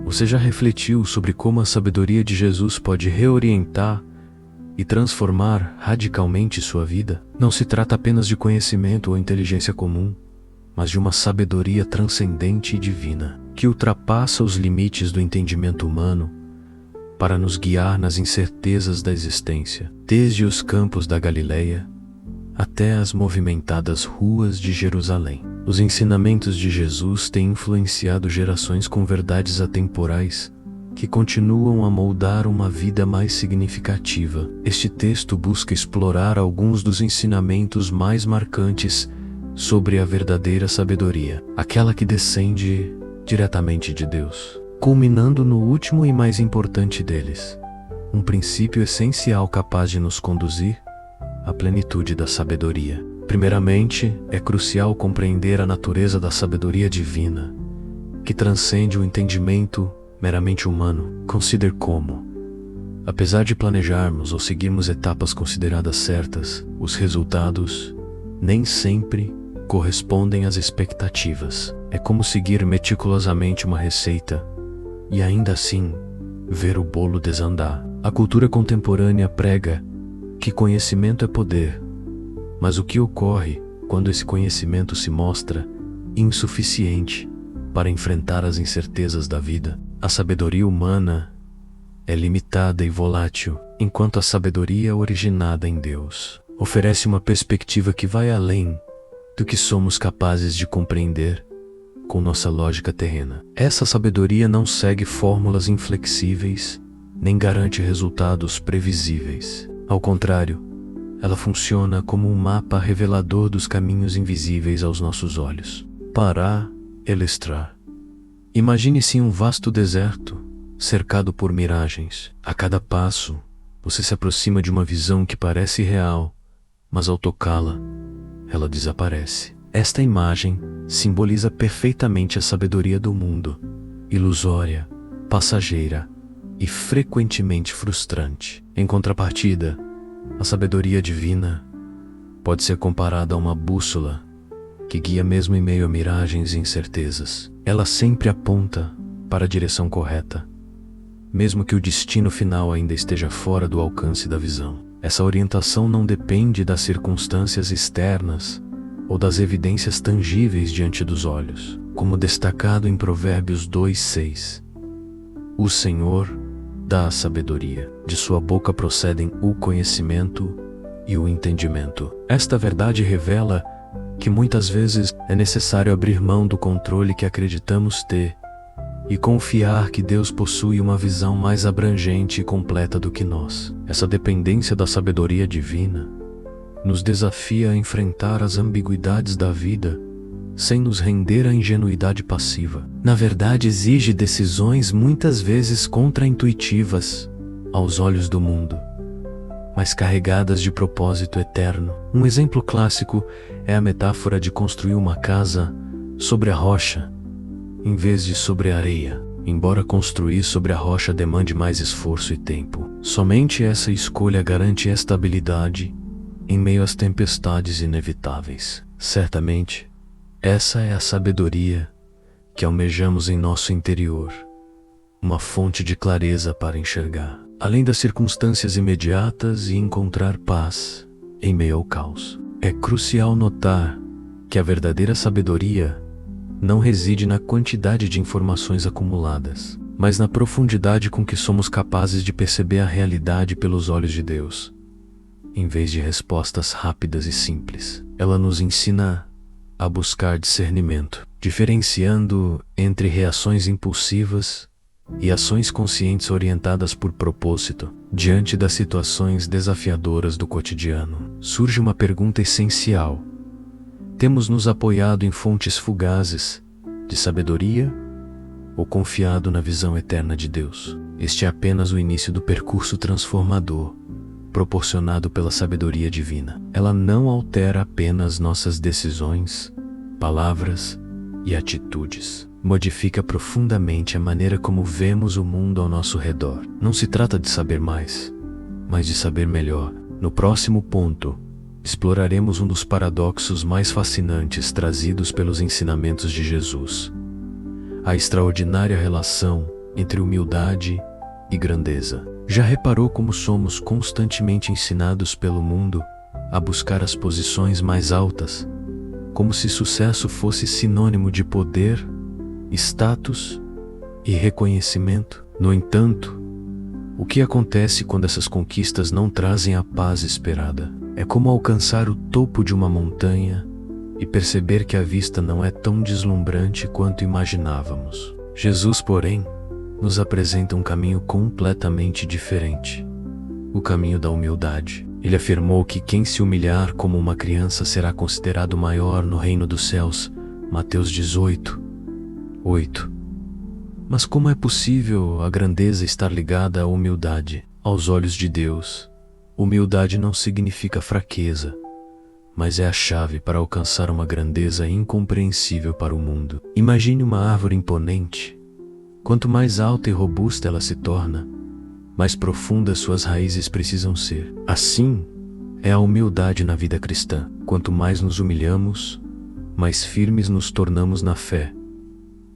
Você já refletiu sobre como a sabedoria de Jesus pode reorientar e transformar radicalmente sua vida? Não se trata apenas de conhecimento ou inteligência comum, mas de uma sabedoria transcendente e divina, que ultrapassa os limites do entendimento humano para nos guiar nas incertezas da existência, desde os campos da Galileia até as movimentadas ruas de Jerusalém. Os ensinamentos de Jesus têm influenciado gerações com verdades atemporais que continuam a moldar uma vida mais significativa. Este texto busca explorar alguns dos ensinamentos mais marcantes sobre a verdadeira sabedoria, aquela que descende diretamente de Deus, culminando no último e mais importante deles, um princípio essencial capaz de nos conduzir à plenitude da sabedoria. Primeiramente, é crucial compreender a natureza da sabedoria divina, que transcende o entendimento meramente humano. Considere como, apesar de planejarmos ou seguirmos etapas consideradas certas, os resultados nem sempre correspondem às expectativas. É como seguir meticulosamente uma receita e ainda assim ver o bolo desandar. A cultura contemporânea prega que conhecimento é poder, mas o que ocorre quando esse conhecimento se mostra insuficiente para enfrentar as incertezas da vida? A sabedoria humana é limitada e volátil, enquanto a sabedoria originada em Deus oferece uma perspectiva que vai além do que somos capazes de compreender com nossa lógica terrena. Essa sabedoria não segue fórmulas inflexíveis, nem garante resultados previsíveis. Ao contrário, ela funciona como um mapa revelador dos caminhos invisíveis aos nossos olhos. Para ilustrar, imagine-se um vasto deserto, cercado por miragens. A cada passo, você se aproxima de uma visão que parece real, mas ao tocá-la, ela desaparece. Esta imagem simboliza perfeitamente a sabedoria do mundo, ilusória, passageira e frequentemente frustrante. Em contrapartida, a sabedoria divina pode ser comparada a uma bússola que guia mesmo em meio a miragens e incertezas. Ela sempre aponta para a direção correta, mesmo que o destino final ainda esteja fora do alcance da visão. Essa orientação não depende das circunstâncias externas ou das evidências tangíveis diante dos olhos, como destacado em Provérbios 2:6. O Senhor dá a sabedoria, de sua boca procedem o conhecimento e o entendimento. Esta verdade revela que muitas vezes é necessário abrir mão do controle que acreditamos ter e confiar que Deus possui uma visão mais abrangente e completa do que nós. Essa dependência da sabedoria divina nos desafia a enfrentar as ambiguidades da vida sem nos render à ingenuidade passiva. Na verdade, exige decisões muitas vezes contraintuitivas aos olhos do mundo, mas carregadas de propósito eterno. Um exemplo clássico é a metáfora de construir uma casa sobre a rocha, em vez de sobre a areia. Embora construir sobre a rocha demande mais esforço e tempo, somente essa escolha garante estabilidade em meio às tempestades inevitáveis. Certamente, essa é a sabedoria que almejamos em nosso interior, uma fonte de clareza para enxergar além das circunstâncias imediatas e encontrar paz em meio ao caos. É crucial notar que a verdadeira sabedoria não reside na quantidade de informações acumuladas, mas na profundidade com que somos capazes de perceber a realidade pelos olhos de Deus, em vez de respostas rápidas e simples. Ela nos ensina a buscar discernimento, diferenciando entre reações impulsivas e ações conscientes orientadas por propósito. Diante das situações desafiadoras do cotidiano, surge uma pergunta essencial: temos nos apoiado em fontes fugazes de sabedoria ou confiado na visão eterna de Deus? Este é apenas o início do percurso transformador proporcionado pela sabedoria divina. Ela não altera apenas nossas decisões, palavras e atitudes. Modifica profundamente a maneira como vemos o mundo ao nosso redor. Não se trata de saber mais, mas de saber melhor. No próximo ponto, exploraremos um dos paradoxos mais fascinantes trazidos pelos ensinamentos de Jesus: a extraordinária relação entre humildade e grandeza. Já reparou como somos constantemente ensinados pelo mundo a buscar as posições mais altas, como se sucesso fosse sinônimo de poder, status e reconhecimento? No entanto, o que acontece quando essas conquistas não trazem a paz esperada? É como alcançar o topo de uma montanha e perceber que a vista não é tão deslumbrante quanto imaginávamos. Jesus, porém, nos apresenta um caminho completamente diferente: o caminho da humildade. Ele afirmou que quem se humilhar como uma criança será considerado maior no reino dos céus. Mateus 18, 8. Mas como é possível a grandeza estar ligada à humildade? Aos olhos de Deus, humildade não significa fraqueza, mas é a chave para alcançar uma grandeza incompreensível para o mundo. Imagine uma árvore imponente. Quanto mais alta e robusta ela se torna, mais profundas suas raízes precisam ser. Assim é a humildade na vida cristã. Quanto mais nos humilhamos, mais firmes nos tornamos na fé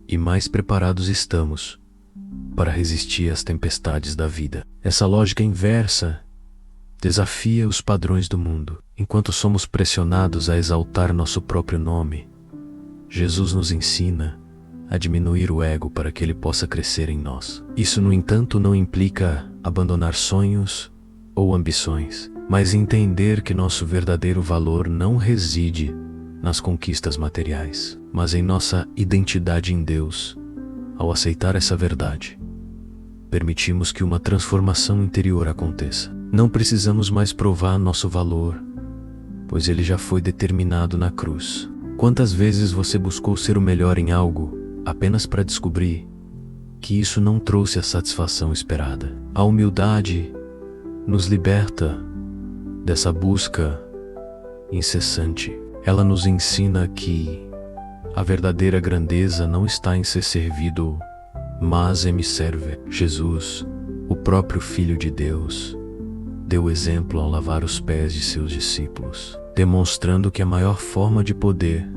e mais preparados estamos para resistir às tempestades da vida. Essa lógica inversa desafia os padrões do mundo. Enquanto somos pressionados a exaltar nosso próprio nome, Jesus nos ensina a diminuir o ego para que ele possa crescer em nós. Isso, no entanto, não implica abandonar sonhos ou ambições, mas entender que nosso verdadeiro valor não reside nas conquistas materiais, mas em nossa identidade em Deus. Ao aceitar essa verdade, permitimos que uma transformação interior aconteça. Não precisamos mais provar nosso valor, pois ele já foi determinado na cruz. Quantas vezes você buscou ser o melhor em algo apenas para descobrir que isso não trouxe a satisfação esperada? A humildade nos liberta dessa busca incessante. Ela nos ensina que a verdadeira grandeza não está em ser servido, mas em me serve. Jesus, o próprio Filho de Deus, deu exemplo ao lavar os pés de seus discípulos, demonstrando que a maior forma de poder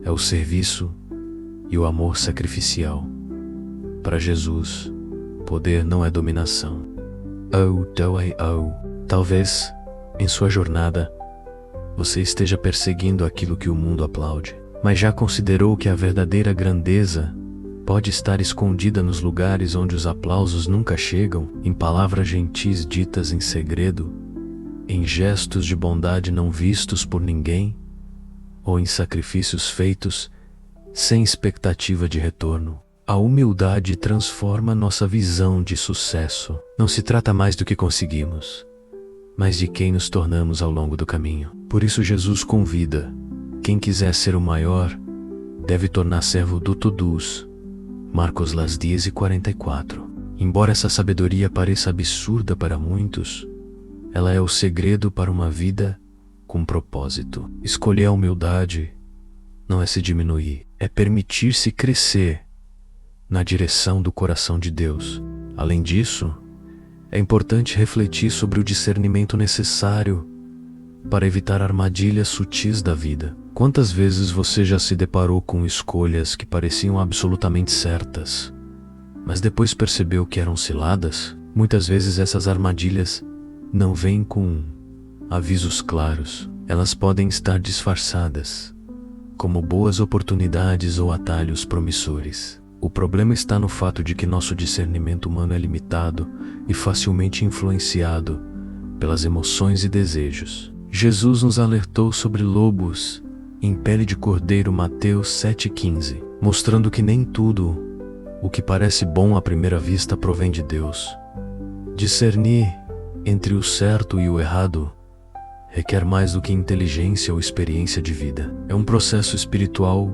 é o serviço e o amor sacrificial. Para Jesus, poder não é dominação. Talvez, em sua jornada, você esteja perseguindo aquilo que o mundo aplaude, mas já considerou que a verdadeira grandeza pode estar escondida nos lugares onde os aplausos nunca chegam, em palavras gentis ditas em segredo, em gestos de bondade não vistos por ninguém, ou em sacrifícios feitos sem expectativa de retorno? A humildade transforma nossa visão de sucesso. Não se trata mais do que conseguimos, mas de quem nos tornamos ao longo do caminho. Por isso Jesus convida: quem quiser ser o maior, deve tornar servo do todos. Marcos 10:44. Embora essa sabedoria pareça absurda para muitos, ela é o segredo para uma vida com propósito. Escolher a humildade não é se diminuir, é permitir-se crescer na direção do coração de Deus. Além disso, é importante refletir sobre o discernimento necessário para evitar armadilhas sutis da vida. Quantas vezes você já se deparou com escolhas que pareciam absolutamente certas, mas depois percebeu que eram ciladas? Muitas vezes essas armadilhas não vêm com avisos claros. Elas podem estar disfarçadas como boas oportunidades ou atalhos promissores. O problema está no fato de que nosso discernimento humano é limitado e facilmente influenciado pelas emoções e desejos. Jesus nos alertou sobre lobos em pele de cordeiro, Mateus 7,15, mostrando que nem tudo o que parece bom à primeira vista provém de Deus. Discernir entre o certo e o errado requer mais do que inteligência ou experiência de vida. É um processo espiritual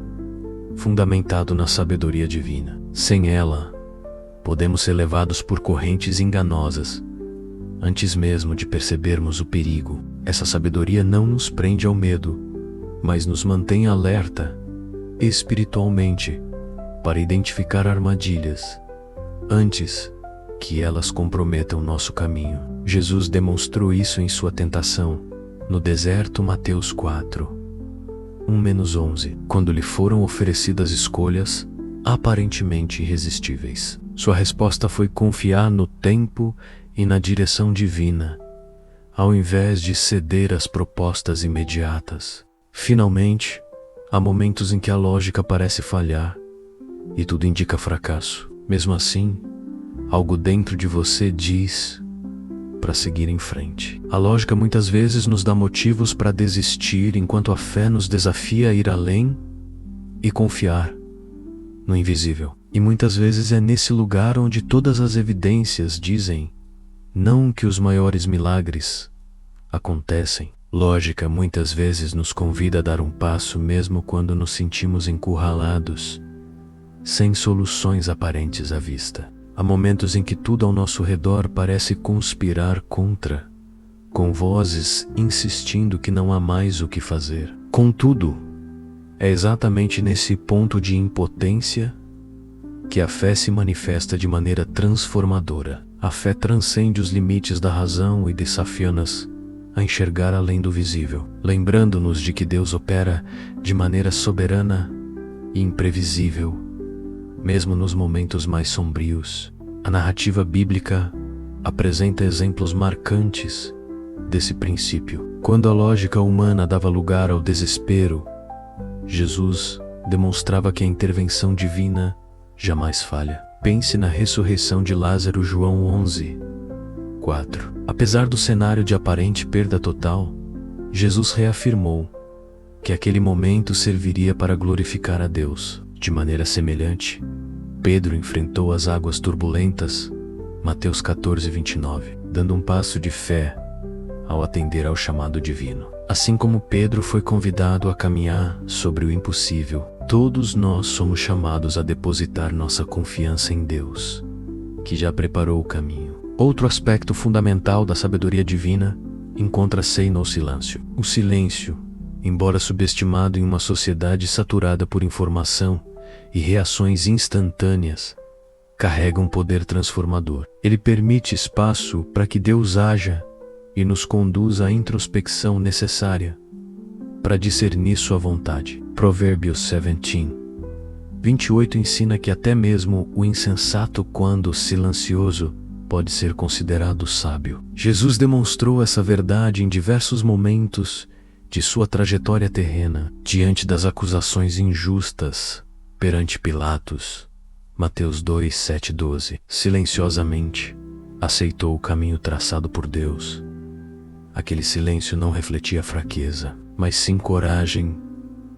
fundamentado na sabedoria divina. Sem ela, podemos ser levados por correntes enganosas, antes mesmo de percebermos o perigo. Essa sabedoria não nos prende ao medo, mas nos mantém alerta espiritualmente para identificar armadilhas antes que elas comprometam nosso caminho. Jesus demonstrou isso em sua tentação no deserto, Mateus 4:1-11, quando lhe foram oferecidas escolhas aparentemente irresistíveis. Sua resposta foi confiar no tempo e na direção divina, ao invés de ceder às propostas imediatas. Finalmente, há momentos em que a lógica parece falhar e tudo indica fracasso. Mesmo assim, algo dentro de você diz para seguir em frente. A lógica muitas vezes nos dá motivos para desistir, enquanto a fé nos desafia a ir além e confiar no invisível. E muitas vezes é nesse lugar onde todas as evidências dizem não que os maiores milagres acontecem. Lógica muitas vezes nos convida a dar um passo mesmo quando nos sentimos encurralados, sem soluções aparentes à vista. Há momentos em que tudo ao nosso redor parece conspirar contra, com vozes insistindo que não há mais o que fazer. Contudo, é exatamente nesse ponto de impotência que a fé se manifesta de maneira transformadora. A fé transcende os limites da razão e desafia-nos a enxergar além do visível, lembrando-nos de que Deus opera de maneira soberana e imprevisível, mesmo nos momentos mais sombrios. A narrativa bíblica apresenta exemplos marcantes desse princípio. Quando a lógica humana dava lugar ao desespero, Jesus demonstrava que a intervenção divina jamais falha. Pense na ressurreição de Lázaro, João 11:4. Apesar do cenário de aparente perda total, Jesus reafirmou que aquele momento serviria para glorificar a Deus. De maneira semelhante, Pedro enfrentou as águas turbulentas, Mateus 14:29, dando um passo de fé ao atender ao chamado divino. Assim como Pedro foi convidado a caminhar sobre o impossível, todos nós somos chamados a depositar nossa confiança em Deus, que já preparou o caminho. Outro aspecto fundamental da sabedoria divina encontra-se no silêncio. O silêncio, embora subestimado em uma sociedade saturada por informação e reações instantâneas, carrega um poder transformador. Ele permite espaço para que Deus haja e nos conduza à introspecção necessária para discernir sua vontade. Provérbios 17:28 ensina que até mesmo o insensato, quando silencioso, pode ser considerado sábio. Jesus demonstrou essa verdade em diversos momentos de sua trajetória terrena, diante das acusações injustas perante Pilatos. Mateus 2:7-12. Silenciosamente aceitou o caminho traçado por Deus. Aquele silêncio não refletia fraqueza, mas sim coragem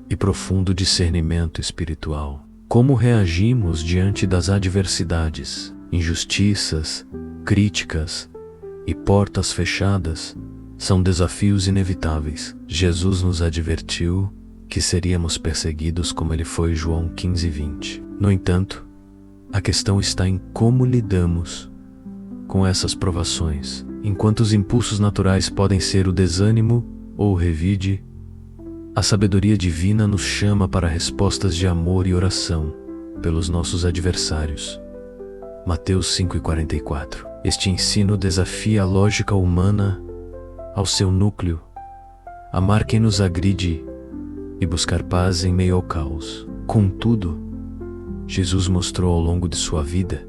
e profundo discernimento espiritual. Como reagimos diante das adversidades, injustiças, críticas e portas fechadas são desafios inevitáveis. Jesus nos advertiu que seríamos perseguidos como ele foi, João 15:20. No entanto, a questão está em como lidamos com essas provações. Enquanto os impulsos naturais podem ser o desânimo ou o revide, a sabedoria divina nos chama para respostas de amor e oração pelos nossos adversários. Mateus 5:44. Este ensino desafia a lógica humana ao seu núcleo, amar quem nos agride e buscar paz em meio ao caos. Contudo, Jesus mostrou ao longo de sua vida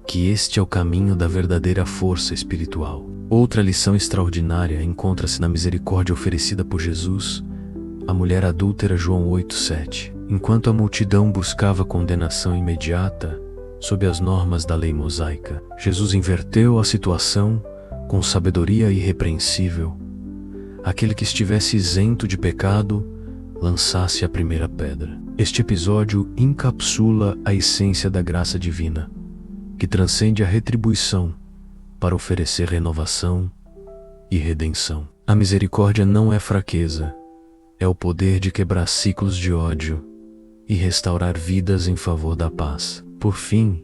que este é o caminho da verdadeira força espiritual. Outra lição extraordinária encontra-se na misericórdia oferecida por Jesus à mulher adúltera, João 8:7. Enquanto a multidão buscava condenação imediata sob as normas da lei mosaica, Jesus inverteu a situação com sabedoria irrepreensível. Aquele que estivesse isento de pecado lançasse a primeira pedra. Este episódio encapsula a essência da graça divina, que transcende a retribuição para oferecer renovação e redenção. A misericórdia não é fraqueza, é o poder de quebrar ciclos de ódio e restaurar vidas em favor da paz. Por fim,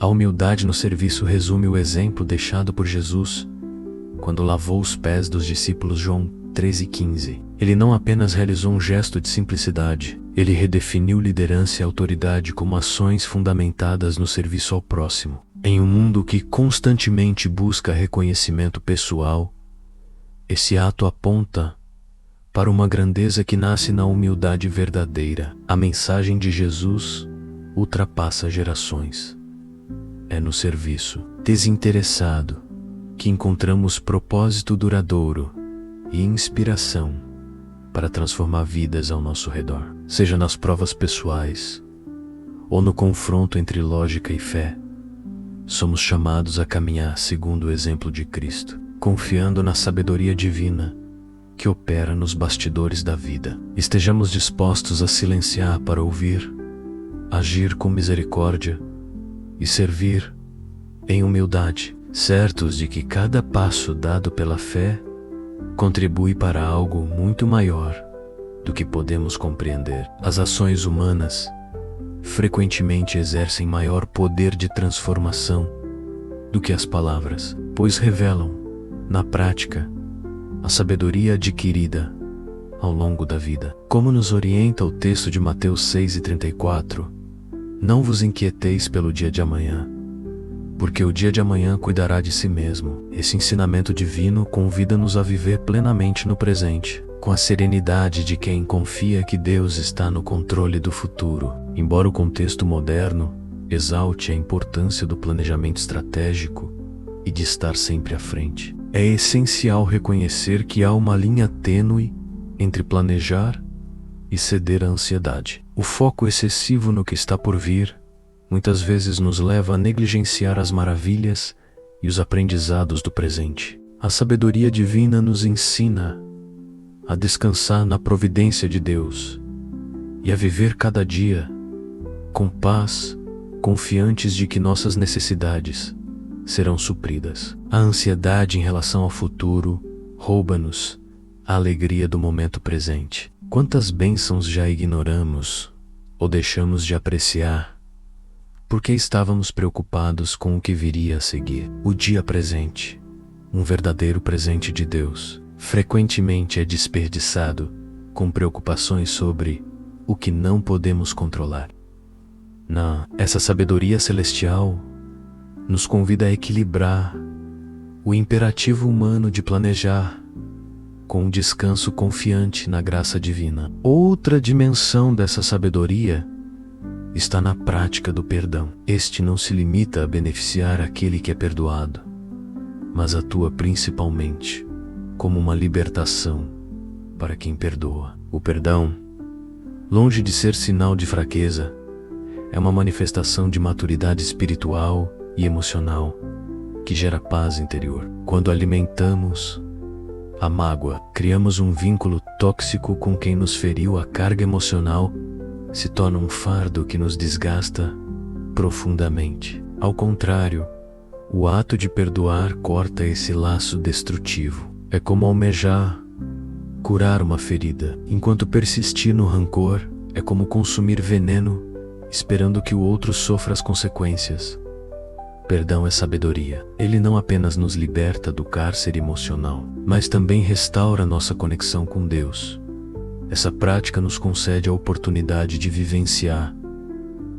a humildade no serviço resume o exemplo deixado por Jesus quando lavou os pés dos discípulos, João 13:15. Ele não apenas realizou um gesto de simplicidade, ele redefiniu liderança e autoridade como ações fundamentadas no serviço ao próximo. Em um mundo que constantemente busca reconhecimento pessoal, esse ato aponta para uma grandeza que nasce na humildade verdadeira. A mensagem de Jesus ultrapassa gerações. É no serviço desinteressado que encontramos propósito duradouro e inspiração para transformar vidas ao nosso redor, seja nas provas pessoais ou no confronto entre lógica e fé. Somos chamados a caminhar segundo o exemplo de Cristo, confiando na sabedoria divina que opera nos bastidores da vida. Estejamos dispostos a silenciar para ouvir, agir com misericórdia e servir em humildade, certos de que cada passo dado pela fé contribui para algo muito maior do que podemos compreender. As ações humanas frequentemente exercem maior poder de transformação do que as palavras, pois revelam, na prática, a sabedoria adquirida ao longo da vida. Como nos orienta o texto de Mateus 6:34, não vos inquieteis pelo dia de amanhã, porque o dia de amanhã cuidará de si mesmo. Esse ensinamento divino convida-nos a viver plenamente no presente, com a serenidade de quem confia que Deus está no controle do futuro. Embora o contexto moderno exalte a importância do planejamento estratégico e de estar sempre à frente, é essencial reconhecer que há uma linha tênue entre planejar e ceder à ansiedade. O foco excessivo no que está por vir muitas vezes nos leva a negligenciar as maravilhas e os aprendizados do presente. A sabedoria divina nos ensina a descansar na providência de Deus e a viver cada dia com paz, confiantes de que nossas necessidades serão supridas. A ansiedade em relação ao futuro rouba-nos a alegria do momento presente. Quantas bênçãos já ignoramos ou deixamos de apreciar porque estávamos preocupados com o que viria a seguir? O dia presente, um verdadeiro presente de Deus, frequentemente é desperdiçado com preocupações sobre o que não podemos controlar. Essa sabedoria celestial nos convida a equilibrar o imperativo humano de planejar com um descanso confiante na graça divina. Outra dimensão dessa sabedoria está na prática do perdão. Este não se limita a beneficiar aquele que é perdoado, mas atua principalmente como uma libertação para quem perdoa. O perdão, longe de ser sinal de fraqueza, é uma manifestação de maturidade espiritual e emocional que gera paz interior. Quando alimentamos a mágoa, criamos um vínculo tóxico com quem nos feriu. A carga emocional se torna um fardo que nos desgasta profundamente. Ao contrário, o ato de perdoar corta esse laço destrutivo. É como almejar curar uma ferida, enquanto persistir no rancor é como consumir veneno, esperando que o outro sofra as consequências. Perdão é sabedoria. Ele não apenas nos liberta do cárcere emocional, mas também restaura nossa conexão com Deus. Essa prática nos concede a oportunidade de vivenciar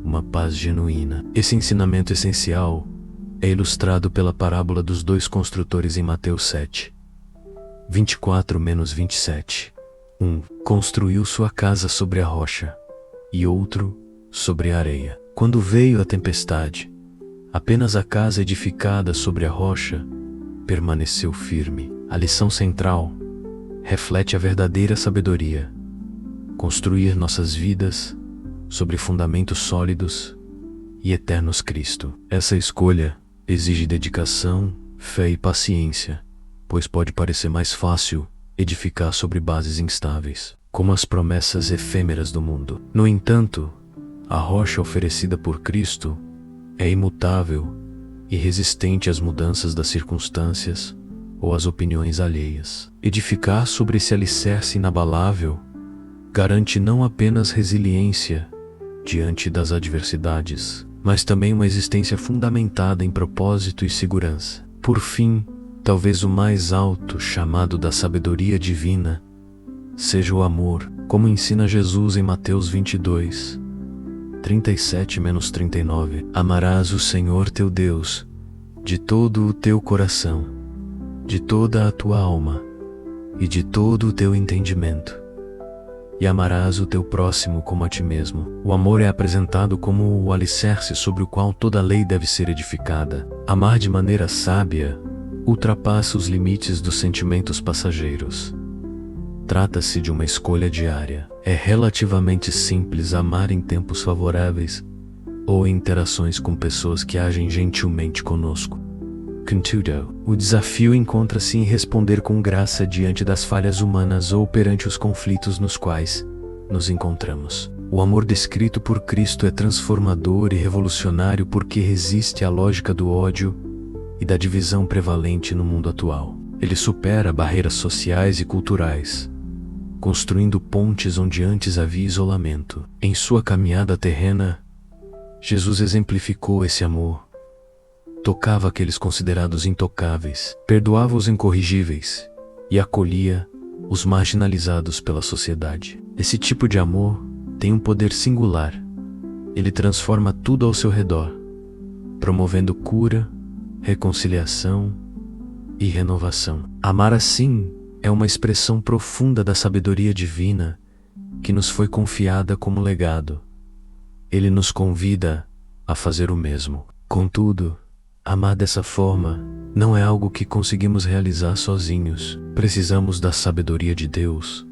uma paz genuína. Esse ensinamento essencial é ilustrado pela parábola dos dois construtores em Mateus 7, 24-27. Um construiu sua casa sobre a rocha, e outro sobre a areia. Quando veio a tempestade, apenas a casa edificada sobre a rocha permaneceu firme. A lição central reflete a verdadeira sabedoria: construir nossas vidas sobre fundamentos sólidos e eternos. Cristo. Essa escolha exige dedicação, fé e paciência, pois pode parecer mais fácil edificar sobre bases instáveis, como as promessas efêmeras do mundo. No entanto, a rocha oferecida por Cristo é imutável e resistente às mudanças das circunstâncias ou às opiniões alheias. Edificar sobre esse alicerce inabalável garante não apenas resiliência diante das adversidades, mas também uma existência fundamentada em propósito e segurança. Por fim, talvez o mais alto chamado da sabedoria divina seja o amor, como ensina Jesus em Mateus 22, 37-39. Amarás o Senhor teu Deus de todo o teu coração, de toda a tua alma e de todo o teu entendimento. e amarás o teu próximo como a ti mesmo. O amor é apresentado como o alicerce sobre o qual toda a lei deve ser edificada. Amar de maneira sábia ultrapassa os limites dos sentimentos passageiros. Trata-se de uma escolha diária. É relativamente simples amar em tempos favoráveis ou em interações com pessoas que agem gentilmente conosco. Contudo, o desafio encontra-se em responder com graça diante das falhas humanas ou perante os conflitos nos quais nos encontramos. O amor descrito por Cristo é transformador e revolucionário porque resiste à lógica do ódio e da divisão prevalente no mundo atual. Ele supera barreiras sociais e culturais, construindo pontes onde antes havia isolamento. Em sua caminhada terrena, Jesus exemplificou esse amor. Tocava aqueles considerados intocáveis, perdoava os incorrigíveis e acolhia os marginalizados pela sociedade. Esse tipo de amor tem um poder singular. Ele transforma tudo ao seu redor, promovendo cura, reconciliação e renovação. Amar assim é uma expressão profunda da sabedoria divina que nos foi confiada como legado. Ele nos convida a fazer o mesmo. Contudo, amar dessa forma não é algo que conseguimos realizar sozinhos. Precisamos da sabedoria de Deus,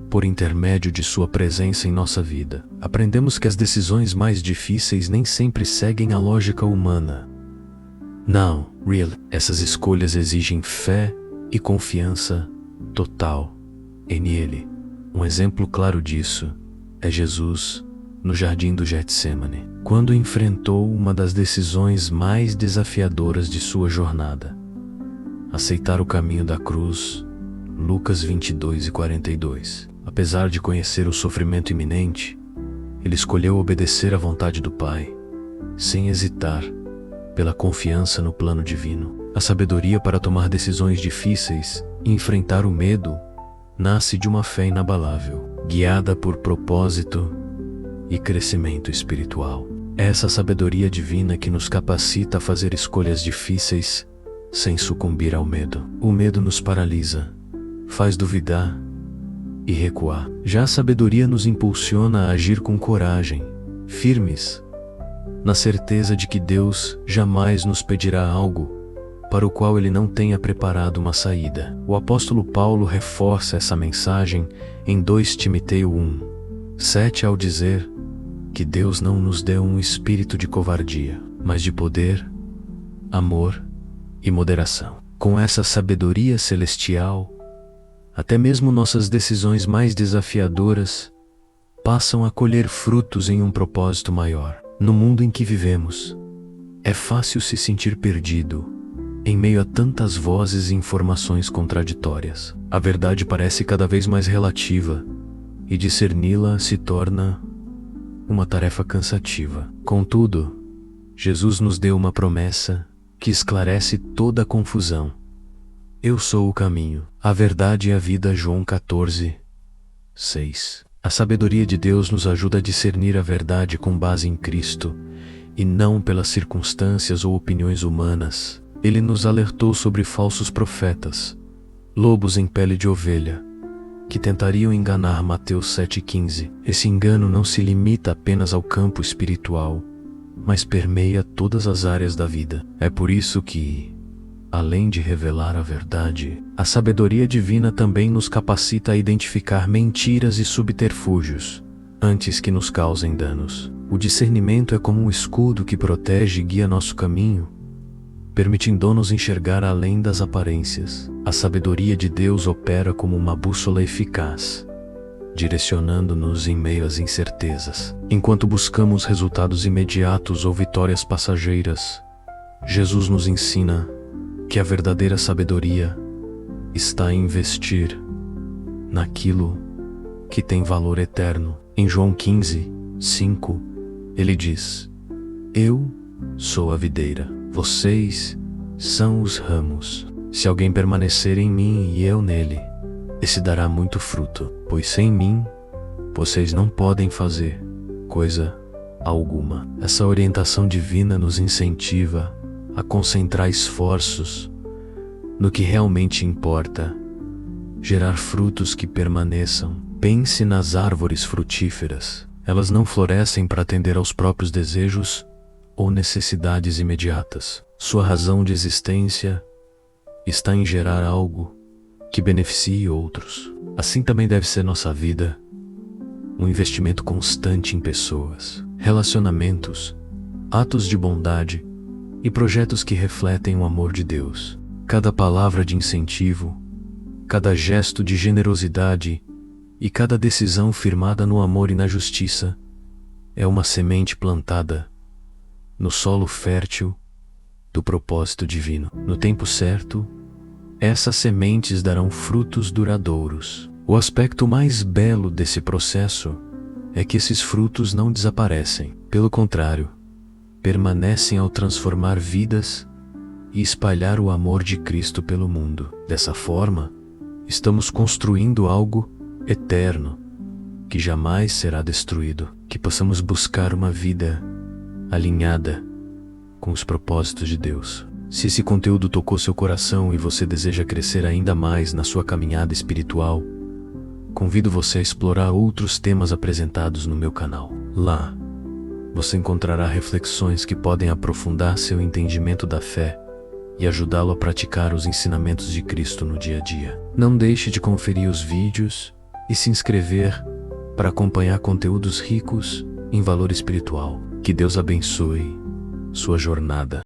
por intermédio de sua presença em nossa vida. Aprendemos que as decisões mais difíceis nem sempre seguem a lógica humana. Não, essas escolhas exigem fé e confiança total em Ele. Um exemplo claro disso é Jesus no jardim do Getsêmani, quando enfrentou uma das decisões mais desafiadoras de sua jornada: aceitar o caminho da cruz. Lucas 22:42. Apesar de conhecer o sofrimento iminente, ele escolheu obedecer à vontade do Pai, sem hesitar, pela confiança no plano divino. A sabedoria para tomar decisões difíceis e enfrentar o medo nasce de uma fé inabalável, guiada por propósito e crescimento espiritual. É essa sabedoria divina que nos capacita a fazer escolhas difíceis sem sucumbir ao medo. O medo nos paralisa, faz duvidar e recuar. Já a sabedoria nos impulsiona a agir com coragem, firmes, na certeza de que Deus jamais nos pedirá algo para o qual Ele não tenha preparado uma saída. O apóstolo Paulo reforça essa mensagem em 2 Timóteo 1:7 ao dizer que Deus não nos deu um espírito de covardia, mas de poder, amor e moderação. Com essa sabedoria celestial, até mesmo nossas decisões mais desafiadoras passam a colher frutos em um propósito maior. No mundo em que vivemos, é fácil se sentir perdido em meio a tantas vozes e informações contraditórias. A verdade parece cada vez mais relativa e discerni-la se torna uma tarefa cansativa. Contudo, Jesus nos deu uma promessa que esclarece toda a confusão. Eu sou o caminho, a verdade e a vida. João 14:6. A sabedoria de Deus nos ajuda a discernir a verdade com base em Cristo e não pelas circunstâncias ou opiniões humanas. Ele nos alertou sobre falsos profetas, lobos em pele de ovelha, que tentariam enganar. Mateus 7:15. Esse engano não se limita apenas ao campo espiritual, mas permeia todas as áreas da vida. É por isso que, além de revelar a verdade, a sabedoria divina também nos capacita a identificar mentiras e subterfúgios, antes que nos causem danos. O discernimento é como um escudo que protege e guia nosso caminho, permitindo-nos enxergar além das aparências. A sabedoria de Deus opera como uma bússola eficaz, direcionando-nos em meio às incertezas. Enquanto buscamos resultados imediatos ou vitórias passageiras, Jesus nos ensina que a verdadeira sabedoria está em investir naquilo que tem valor eterno. Em João 15:5, ele diz: Eu sou a videira, vocês são os ramos. Se alguém permanecer em mim e eu nele, esse dará muito fruto, pois sem mim vocês não podem fazer coisa alguma. Essa orientação divina nos incentiva a concentrar esforços no que realmente importa, gerar frutos que permaneçam Pense nas árvores frutíferas. Elas não florescem para atender aos próprios desejos ou necessidades imediatas. Sua razão de existência está em gerar algo que beneficie outros. Assim também deve ser nossa vida, um investimento constante em pessoas, relacionamentos, atos de bondade e projetos que refletem o amor de Deus. Cada palavra de incentivo, cada gesto de generosidade e cada decisão firmada no amor e na justiça é uma semente plantada no solo fértil do propósito divino. No tempo certo, essas sementes darão frutos duradouros. O aspecto mais belo desse processo é que esses frutos não desaparecem. Pelo contrário, permanecem ao transformar vidas e espalhar o amor de Cristo pelo mundo. Dessa forma, estamos construindo algo eterno, que jamais será destruído. Que possamos buscar uma vida alinhada com os propósitos de Deus. Se esse conteúdo tocou seu coração e você deseja crescer ainda mais na sua caminhada espiritual, convido você a explorar outros temas apresentados no meu canal. Lá, você encontrará reflexões que podem aprofundar seu entendimento da fé e ajudá-lo a praticar os ensinamentos de Cristo no dia a dia. Não deixe de conferir os vídeos e se inscrever para acompanhar conteúdos ricos em valor espiritual. Que Deus abençoe sua jornada.